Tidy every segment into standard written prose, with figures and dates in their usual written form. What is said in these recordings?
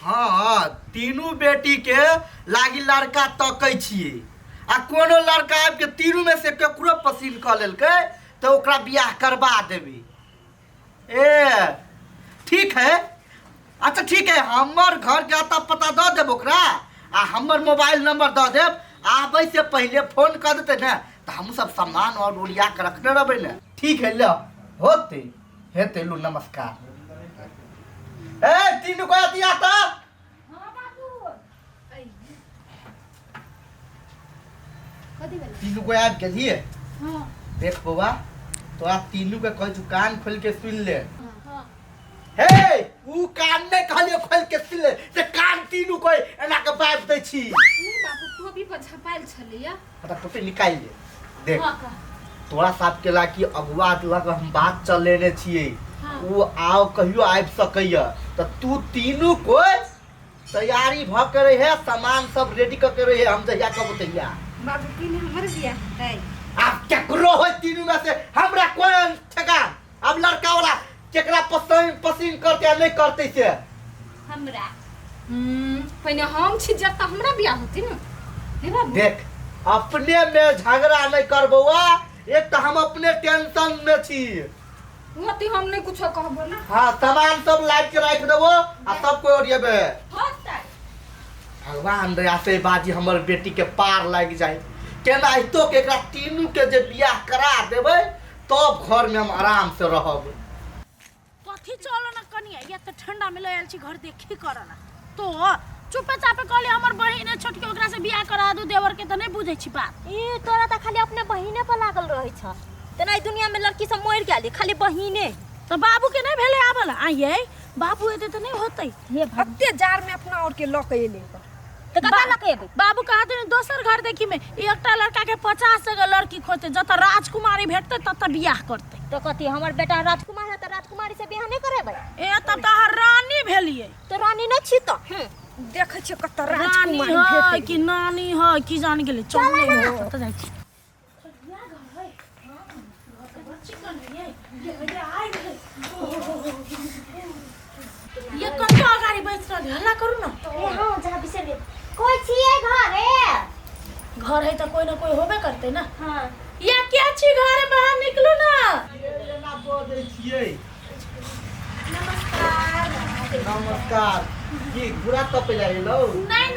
हाँ हाँ तीनों बेटी के लागी लड़का तकै छिए आ कोनो लड़का आबि के तीनों में से केकरो पसंद कर लेलकै तो ओकरा बियाह करवा देबी। ए ठीक है, अच्छा ठीक है, हमर घर के आता पता दऽ देब ओकरा आ हमर मोबाइल नंबर दऽ देब। आबै से पहले फोन कर देते ना तो हम सब सामान और ओरिया के रखने रहबै ना। ठीक है, लो होते हेते लो नमस्कार। ए तीनों को दिया था। तीनों को याद करिए। हाँ। देख बउआ तो आप तीनों के कोई दुकान खोल के सुन ले। हाँ। हे वो कान नहीं कहलियो खोल के सुन ले से कान तीनों को एना के बाप दै छी। नहीं बाबू टोपी पर छपाइल छलिया। पता टोपी निकाल ले। देख तोरा साथ के ला की अगुआ लग हम बात चल लेने छिए। हाँ। वो आओ कहियो आबि सकैया तो तू तीनों को तैयारी भ करे है, सामान सब रेडी क के रहे हम जहिया कहबो तहिया। बाबू तीन हमर बियाह है। आप केकरो हो तीनों में से हमरा कोन ठेकान। अब लड़का वाला केकरा पसंद करते या नहीं करते से हमरा पहले हम छी जब तक हमरा बियाह होती ना। हे बाबू देख अपने में झगड़ा नहीं करबौआ, एक तो हम अपने टेंशन में छी। होती हम नहीं कुछ कहबो ना। हां सामान सब लाइट के रख देबो आ सब कोई ओरिएबे। होता भगवान दया से बाजी हमर बेटी के पार लग जाए केना तो के एकरा तीनों के जे बियाह करा देबे तब घर में हम आराम से रहब। कथी चलो ना कनिया या त ठंडा में ले आल छी घर देखी करना तो चुपे चापे कहले हमर बहिन छोटकी ओकरा से बियाह करा दू देवर के त नहीं बुझै छी बात। ए तोरा त खाली अपने बहिने पर लागल रहै छ तना दुनिया में लड़की सब मर गेली खाली बहिने। तो बाबू के नहीं भेले आबला आइए बाबू एते त नहीं होतै। ये भक्ते जार में अपना और के लक एले त कता लकेबे बाबू कहते ने दोसर घर देखी में एकटा लड़का के 50 जगह लड़की खोजते जत राजकुमारी भेटते तत बियाह करते। तो कथी हमर बेटा राजकुमार है त राजकुमारी से बियाह नहीं करेबै। ए तब त रानी भेलिए तो रानी न छी त देखे छ कत रानी राजकुमारी है भेटै कि नानी है कि जान गेले चल नहीं त जाई छी। ये कतो अगाडि बैठ रहल हल्ला करू न। ए हां जहाँ बिसर गेल कोई छिए घरे। घर है तो कोई ना कोई होबे करते ना। हां या क्या छी घर बाहर निकलो ना। ये ना बोल दे छिए। नमस्कार। नमस्कार ये बुरा तो पे जाइलो। नहीं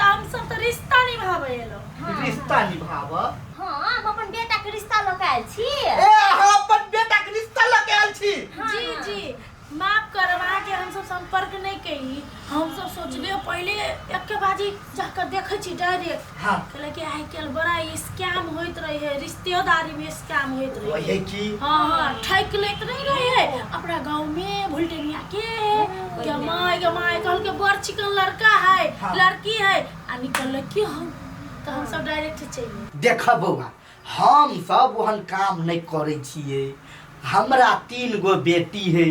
हम सब तो रिश्ता निभावे लो। रिश्ता निभाव। हां हम अपन बेटा के रिश्ता लकायल छी। ए हम अपन बेटा के रिश्ता लगायल छी। जी जी माफ करवा के हम सब संपर्क नहीं कई। हम सब सोचलियो पहले एक के बाजी जाकर देखे छी डायरेक्ट। हां कहले कि आई कल बड़ा स्कैम होइत रही है, रिश्तेदारी में स्कैम होइत रही वही की हां ठैक लेत नहीं रही है अपना गांव में भुलटेनिया के गमाए कहल के बड़ चिकन लड़का है। हाँ। लड़की है आ निकल कि हम तो हम सब डायरेक्ट चाहिए। देखा बउआ हम सब वहन काम नहीं करे छिए। हमरा 3 गो बेटी है,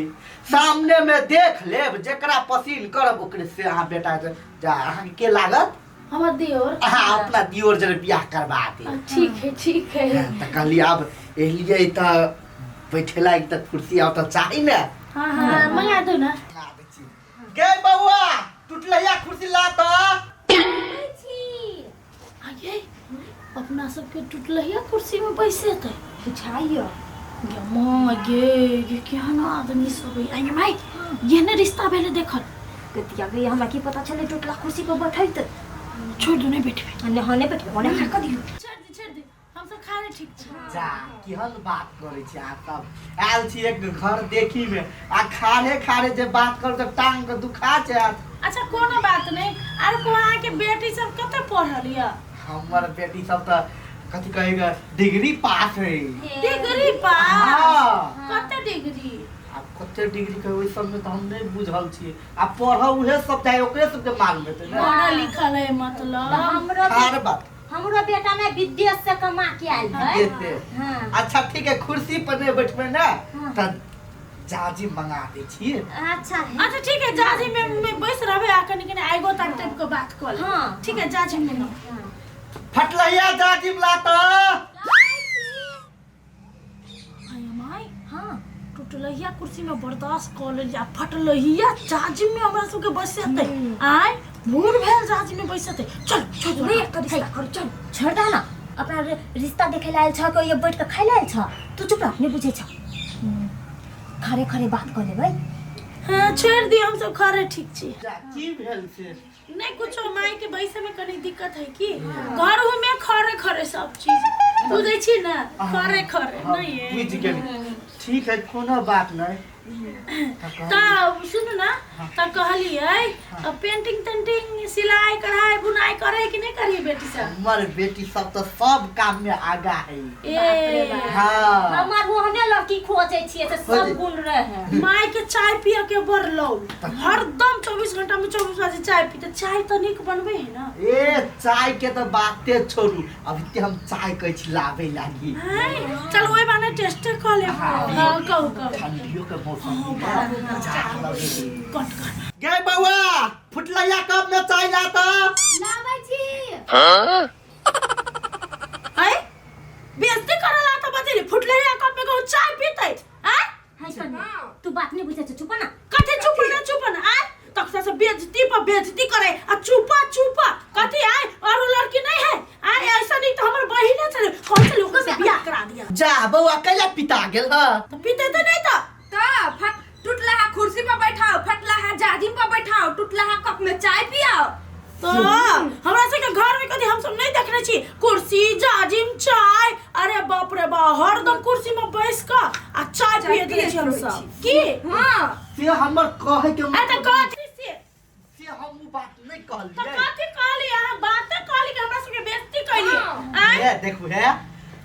सामने में देख लेब जेकरा पसंद करब ओकरे से अहाँ बेटा जा अहाँ के लागत हमर दियोर अहाँ अपना दियोर जरे बियाह करवा दे। ठीक है त कहली अब एलिए त बैठेला एक त कुर्सी आउ त चाही ना। हां मंगा दो ना। गे बउआ टूटलैया कुर्सी ला त आइए अपना सबके टूटलैया कुर्सी में बैसे थे बुझाइयो ये क्या ना आदमी सब आई माई ये ना रिश्ता पहले देखल कतिया गई हमरा की पता चले टूटला कुर्सी पर बैठैत। छोड़ दो नहीं बैठबे ने हने बैठबे ओने खा क दियो। छोड़ दे हम सब खाने ठीक छ जा केहन बात करे छी आ सब आयल छी एक घर देखी में आ खाने जे बात कर त टांग के दुखा छै। अच्छा कोनो बात नहीं अरे को अहाँ के बेटी सब कते पढ़ल या। हमर बेटी सब त कथि कहेगा डिग्री पास है। डिग्री पास हां कते डिग्री अब कते डिग्री के ओइ सब में त हम नहीं बुझल छी। आ पढ़ उहे सब चाहे ओकरे सब के मालूम हेतै ना। पढ़ा लिखल है मतलब हर बात हमरो बेटा ने विदेश से कमा के आइल है। हां अच्छा ठीक है कुर्सी पर नहीं बैठबे ना त जाजी मंगा दे छी। अच्छा ठीक है जाजी में बैस रहबे आ कनी कनी आइगो तक टाइप के बात कर। हां ठीक है जाजी में फटलैया जाजी ला त माई हां टूट टुटलहिया कुर्सी में बर्दाश्त कर लेलिया फटलहिया जाजिम में हमरा सबके बैसते आय मूड भेल जाजिम में बैसते चल चल नहीं तो रिश्ता कर चल छोड़ दे ना अपना रिश्ता देखे लायल छ को ये बैठ के खाइ लायल छ तू चुप रह नहीं बुझे छ खरे खरे बात कर ले भाई हां छोड़ दी हम सब खरे ठीक छी की भेल से नहीं कुछ माई के बैसे में कनी दिक्कत है कि घर में खरे खरे सब चीज बुझै छी ना खरे खरे नहीं है बुझ गेली ठीक है कोनो बात नहीं ता सुन ना ता कहलिए पेंटिंग टेंटिंग सिलाई कढ़ाई बुनाई करे कि नहीं करी बेटी सब हमर बेटी सब तो सब काम में आगा है ए हाँ हमार मोहने लड़की खोजे छिए से सब गुण रहे हैं माई के चाय पिए के बर लो हरदम 24 घंटा में 24 बजे चाय पीते चाय तो निक बनबे है ना ए चाय के तो बातें छोड़ू अभी ते हम चाय कह छी लावे लागी चल ओए बाने टेस्ट कर ले हां कहू ठंडियों के मौसम कट गे बउआ फुटलैया कप में चाय लाता लाबै छी है बेइज्जती करला त बजेली फुटलैया कप में कहू चाय पीते हैं हाय कन्या तू बात नहीं बुझे छ चुप ना कथि चुप ना आ तक से बेइज्जती पर बेइज्जती करे आ चुपा कथि आए और लड़की नहीं है आए ऐसा नहीं तो हमर बहिने चले कौन से लोग से बियाह करा दिया जा बउआ कैला पिता गेल ह तो पीते तो नहीं था त टूटला है कुर्सी पर बैठाओ फटला है जाजिम पर बैठाओ टूटला है कप में चाय पियाओ तो हमरा से के घर में कभी हम सब नहीं देखने छी कुर्सी जाजिम चाय अरे बाप रे बा हरदम कुर्सी में बैठ का आ चाय पिए दे छी हम सब की हां से हमर कहे के ए त कथि से हम बात नहीं कहल तो कथि कहली अहाँ बात कहली कि हमरा सब के बेइज्जती कैली आ ये देखो है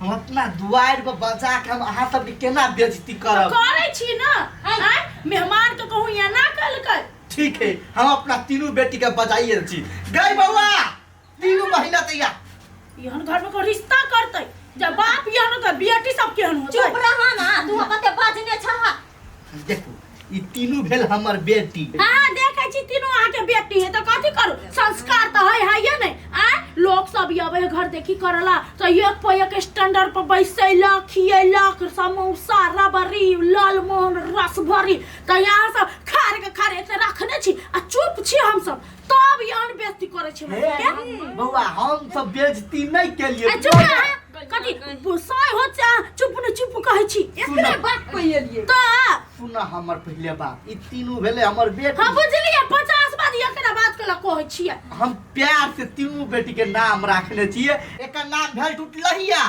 हम अपना दुआर पर बजा के हम अहाँ सब के केना बेइज्जती करब करे छी ना आ मेहमान के कहूं या ना कल कर ठीक है हम अपना तीनों बेटी के बजाइए छी गई बउआ तीनों महीना तैया यहन घर में को रिश्ता करते जब बाप यहन तो बेटी सब केहन होते चुप रहा ना तू कते बाजने छ देखो ई तीनों भेल हमर बेटी हां देखै छी तीनों आहाँ के बेटी है तो कथि करू संस्कार तो है या नहीं आ लोग सब आवे घर देखी करला तो एक पे एक स्टैंडर्ड पर बैसैला खियैला समोसा रबड़ी लालमोहन रसभरी तो यहाँ सब खारे से रखने छी आ चुप छी हम सब तब यान बेइज्जती करे छी के बउआ हम सब बेइज्जती नहीं केलिए चुप कथि बुसाय हो जा चुप कहै छी एकरे बात कहिए तो सुना हमर पहले बात ई तीनों भेले हमर बेटी हां बुझलिए 50 बात एकरा बात कला कहै छी हम प्यार से तीनों बेटी के नाम रखने छिए एकर नाम भेल टुटलहिया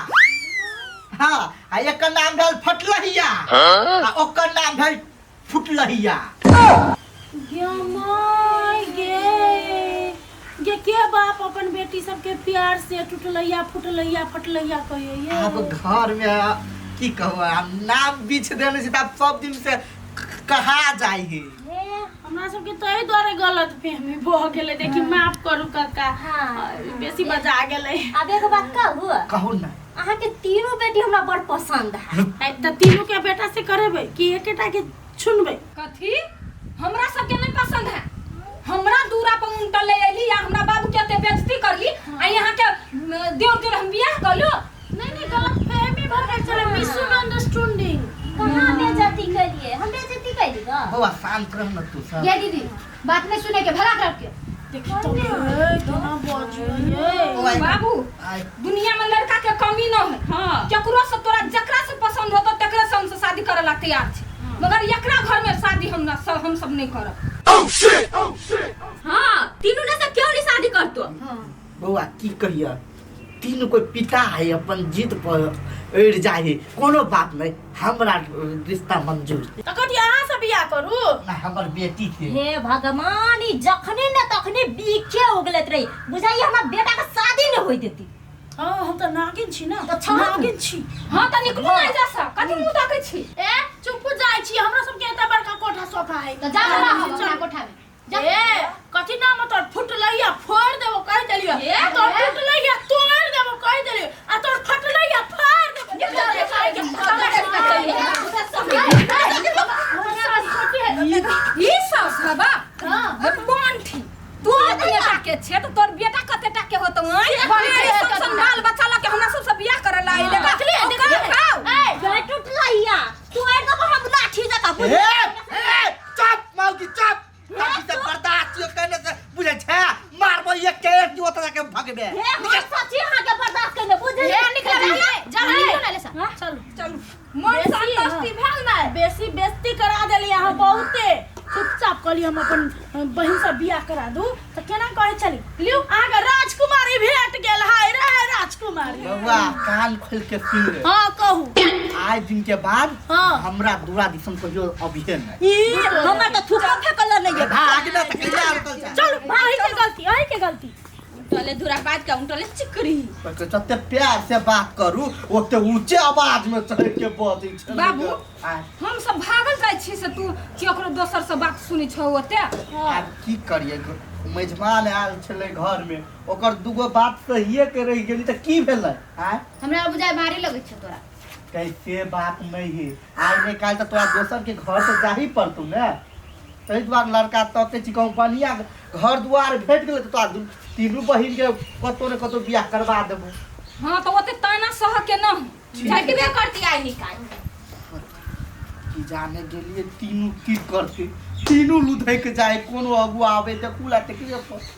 हां आ एकर नाम भेल फटलहिया आ ओकर नाम भेल फुटलहिया गे माय गे के बाप अपन बेटी सबके प्यार से टुटलैया फुटलैया फटलैया कहे ये अब घर में की कहू नाम बीछ देने से तब सब दिन से कहा जाएगी हमरा सबके तो एही द्वारे गलत फहमी भ गेले देखि माफ करू काका हाँ। बेसी बजा गेले अब एगो बात कहू कहू ना अहाँ के तीनों बेटी हमरा बड़ पसंद है त तीनों के बेटा से करेबे कि एकेटा के चुनबे कथी हमरा सबके नहीं पसंद है हमरा दूरा पर उंटा ले आइली या हमरा बाबू के ते बेइज्जती करली आ यहां के देव के हम बियाह करलो नहीं गलत फहमी भ गेल चले मिसअंडरस्टैंडिंग कहां बेइज्जती करिए हम बेइज्जती कैली ना बउआ शांत रह न तू सब ये दीदी बात नहीं सुने के भगा करके देखी तो केना बजे ये बाबू दुनिया में लड़का के कमी न है हां केकरो से तोरा जकरा से पसंद हो तो तकरे से हमसे शादी करे ला तैयार छै मगर एकरा घर में शादी हम सब नहीं करब हां तीनों ने से क्यों नहीं शादी करतो बउआ की कहिया तीनों कोई पिता है अपन जिद पर अड़ जाए कोनो बात नहीं हमरा रिश्ता मंजूर त कथि अहाँ से बियाह करू ना हमर बेटी थे हे भगवान ई जखने न तखने बीखे उगलत रही बुझाइए हमर बेटा के शादी न होई देती हां हम त नागिन छी ना तो छा नागिन छी हां त निकलू नहीं जा सा कथि मुंह ताकै छी ए चुप जाय छी हमरा सब के एता बड़का कोठा सोफा है त जा रहा हम अपना कोठा में ए कथि नाम तोर फुटलैया फोड़ देबो कह देलियो ए, तोर फुटलैया तोड़ देबो कह देलियो आ तोर फटलैया फाड़ देबो ई सास बाबा भगवान थी तू अपने टाके छे तो तोर बेटा कते टाके होतो सब संभाल बच्चा ला के हमरा सब बियाह करे ला आइले देखली खाओ ए टूटलैया तू एकदम हम लाठी जका चुप मौगी चुप अभी से बर्दाश्त यो कहने से बुझे छे मारबो एक के एक जो तक भगबे हे हम सच्ची हां के बर्दाश्त करने बुझे हे निकल जा निकल ना ले सा चल चलू मन संतुष्टि भेल ना बेसी बेइज्जती करा देली यहाँ बहुते चुपचाप कहली हम अपन बहिन से बियाह करा दू तो केना कहे चली लियो आगे राजकुमारी भेट गेल हाय रे राजकुमारी बउआ कान खोल के सुन ले हां कहू आज दिन के बाद हाँ। हमरा दूरा दिसन कहियो अभिये नहीं ई हमरा तो थूका फेकल नहीं है भाग ना त कहिया अटकल छ चल भाई के गलती उनटले दूरा बात का उनटले चिकरी पर जते प्यार से बात करू ओते ऊंचे आवाज में चढ़ के बजै छ बाबू हम सब भागल जाय छी से तू केकरो दोसर से बात सुनी छौ ओते आब की करिए मेजबान आयल छले घर में ओकर दुगो बात सहिए के रह गेली त की भेलै आय हमरा बुझाय मारी लगै छ तोरा कैसे बात नहीं है आज नहीं काल तो तोरा दोसर के घर से जाही पड़तू ने तै दुआर लड़का तते चिकौ बनिया घर दुआर भेट गेल तो तोरा तीनू बहिन के कतो ने कतो बियाह करवा देबो हां तो ओते ताना सह के न झटबे करती आई निकाल की जाने गेलिए तीनू की करते तीनू लुधै के जाए कोनो अगुआ आवे त कुला टेकिए पर